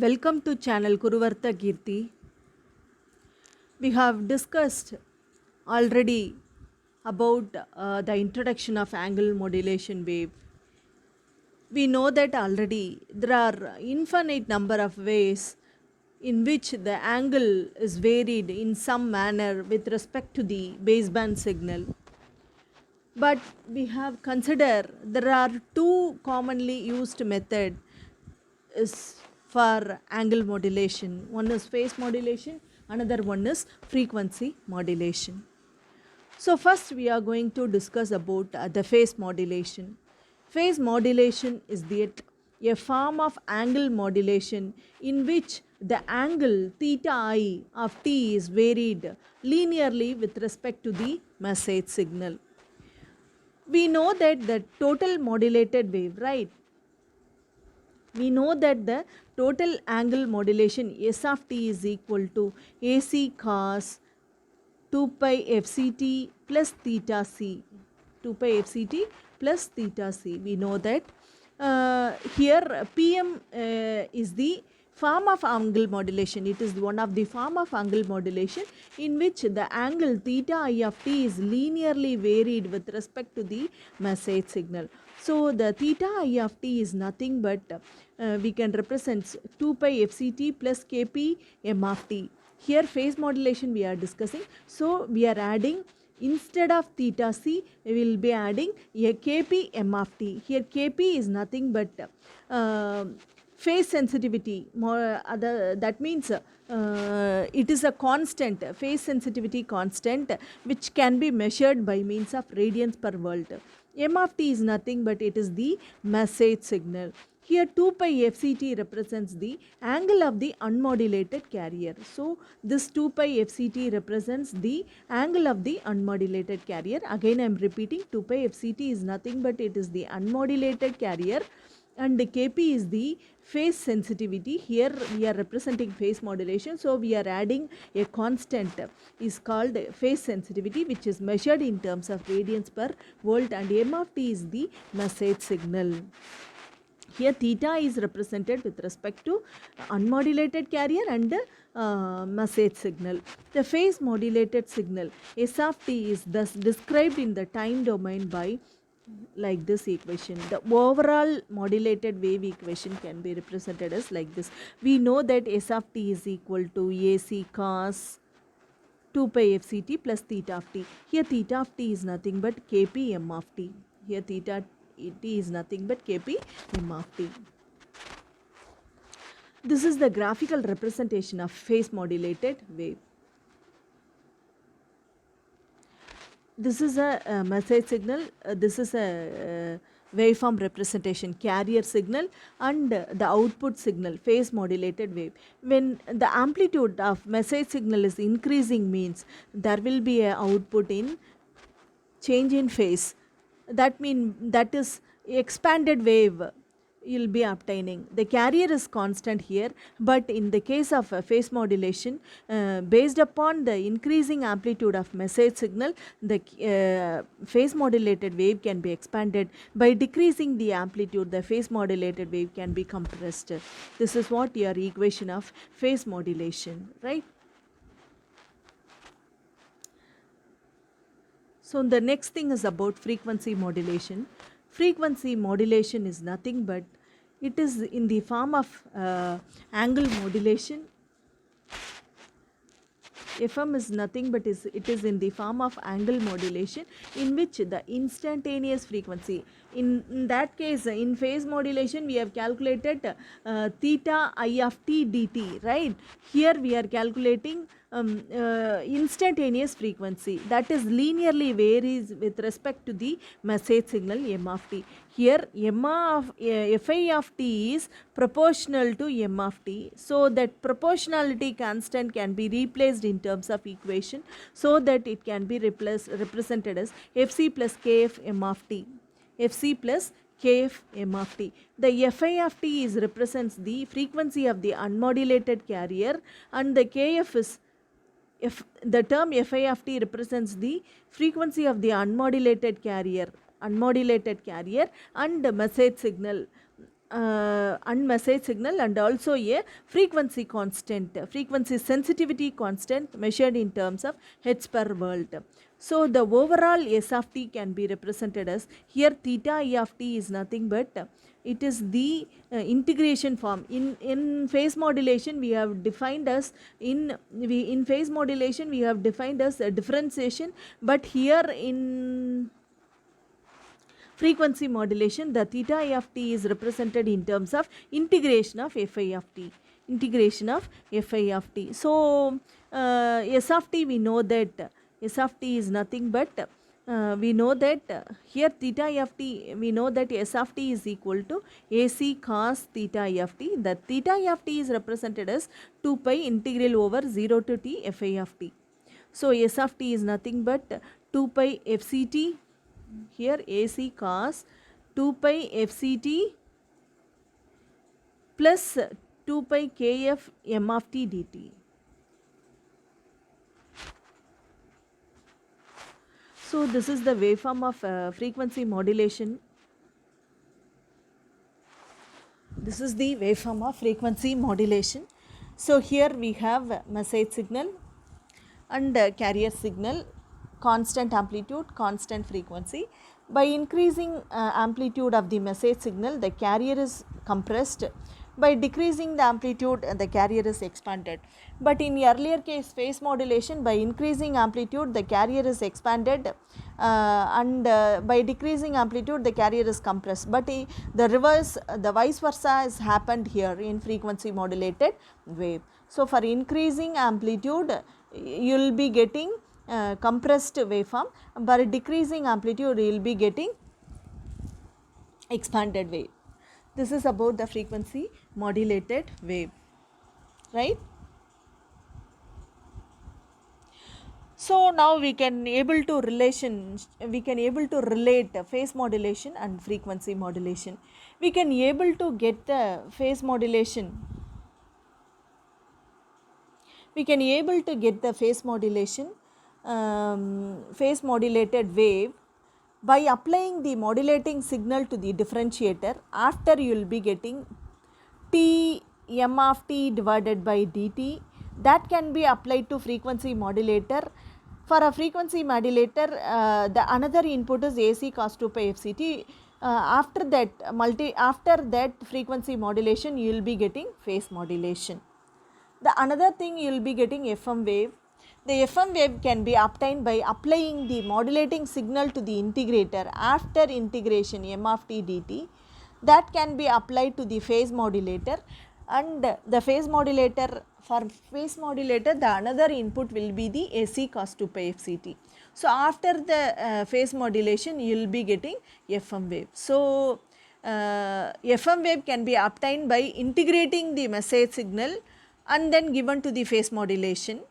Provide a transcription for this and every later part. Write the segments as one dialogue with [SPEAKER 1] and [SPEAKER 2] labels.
[SPEAKER 1] Welcome to channel Kuruvartha Kirti. We have discussed already about the introduction of angle modulation wave. We know that already there are infinite number of ways in which the angle is varied in some manner with respect to the baseband signal. But we have considered there are two commonly used methods is for angle modulation. One is phase modulation, another one is frequency modulation. So first we are going to discuss about the phase modulation. Phase modulation is a form of angle modulation in which the angle theta I of t is varied linearly with respect to the message signal. We know that the total modulated wave, right? We know that the total angle modulation S of t is equal to AC cos 2 pi fct plus theta c. 2 pi fct plus theta c. We know that here Pm is the form of angle modulation. It is one of the form of angle modulation in which the angle theta I of t is linearly varied with respect to the message signal. So the theta I of t is nothing but we can represent 2 pi fct plus kp m of t. Here phase modulation we are discussing. So we are adding, instead of theta c, we will be adding a kp m of t. Here kp is nothing but phase sensitivity. That means it is a constant, phase sensitivity constant, which can be measured by means of radians per volt. M of t is nothing but it is the message signal. Here 2 pi fct represents the angle of the unmodulated carrier. So this 2 pi fct represents the angle of the unmodulated carrier. Again I am repeating, 2 pi fct is nothing but it is the unmodulated carrier, and kp is the phase sensitivity. Here we are representing phase modulation, so we are adding a constant is called phase sensitivity, which is measured in terms of radians per volt, and m of t is the message signal. Here theta is represented with respect to unmodulated carrier and message signal. The phase modulated signal S of t is thus described in the time domain by like this equation. The overall modulated wave equation can be represented as like this. We know that S of t is equal to AC cos 2 pi fct plus theta of t. Here theta of t is nothing but kp m of t. Here theta t is nothing but kp m of t. This is the graphical representation of phase modulated wave. This is a message signal, this is a waveform representation, carrier signal, and the output signal, phase modulated wave. When the amplitude of message signal is increasing, means there will be a output in change in phase. That means that is expanded wave you will be obtaining. The carrier is constant here, but in the case of phase modulation, based upon the increasing amplitude of message signal, the phase modulated wave can be expanded. By decreasing the amplitude, the phase modulated wave can be compressed. This is what your equation of phase modulation, right? So the next thing is about frequency modulation. Frequency modulation is nothing but it is in the form of angle modulation. FM is nothing but it is in the form of angle modulation in which the instantaneous frequency. In that case, in phase modulation, we have calculated theta I of t dt, right? Here we are calculating instantaneous frequency that is linearly varies with respect to the message signal m of t. Here m of fi of t is proportional to m of t, so that proportionality constant can be replaced in terms of equation, so that it can be represented as fc plus kf m of t. fc plus kf m of t. The fi of t is represents the frequency of the unmodulated carrier, and the kf is the term fi of t represents the frequency of the unmodulated carrier and message signal. message signal, and also a frequency constant, frequency sensitivity constant measured in terms of hertz per volt. So the overall S of t can be represented as, here theta E of t is nothing but it is the integration form. In phase modulation we have defined as in phase modulation we have defined as a differentiation, but here in frequency modulation the theta I of t is represented in terms of integration of Fi of t, integration of Fi of t. So S of t, we know that S of t is nothing but we know that here theta I of t, we know that S of t is equal to AC cos theta I of t. The theta I of t is represented as 2 pi integral over 0 to t Fi of t. So S of t is nothing but 2 pi Fct, here AC cos 2 pi Fct plus 2 pi Kf m of t dt. So this is the waveform of frequency modulation. This is the waveform of frequency modulation. So here we have message signal and carrier signal, constant amplitude, constant frequency. By increasing amplitude of the message signal, the carrier is compressed. By decreasing the amplitude, the carrier is expanded. But in earlier case phase modulation, by increasing amplitude the carrier is expanded, and by decreasing amplitude the carrier is compressed. But the reverse, the vice versa has happened here in frequency modulated wave. So for increasing amplitude you will be getting compressed waveform, by decreasing amplitude you will be getting expanded wave. This is about the frequency modulated wave, right? So now we can able to relate phase modulation and frequency modulation. We can able to get the phase modulation. We can able to get the phase modulation, phase modulated wave by applying the modulating signal to the differentiator. After you will be getting T m of t divided by dt, that can be applied to frequency modulator. For a frequency modulator, the another input is AC cos 2 pi Fct. After that frequency modulation you will be getting phase modulation. The another thing you will be getting FM wave. The FM wave can be obtained by applying the modulating signal to the integrator. After integration m of t dt, that can be applied to the phase modulator, and the phase modulator, for phase modulator the another input will be the AC cos 2 pi Fct. So after the phase modulation you will be getting FM wave. So FM wave can be obtained by integrating the message signal and then given to the phase modulation.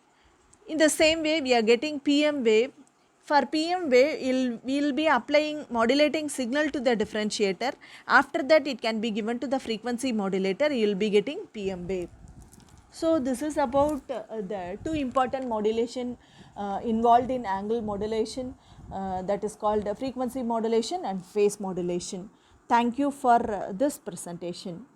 [SPEAKER 1] In the same way we are getting PM wave. For PM wave we will be applying modulating signal to the differentiator. After that it can be given to the frequency modulator, you will be getting PM wave. So this is about the two important modulation involved in angle modulation, that is called frequency modulation and phase modulation. Thank you for this presentation.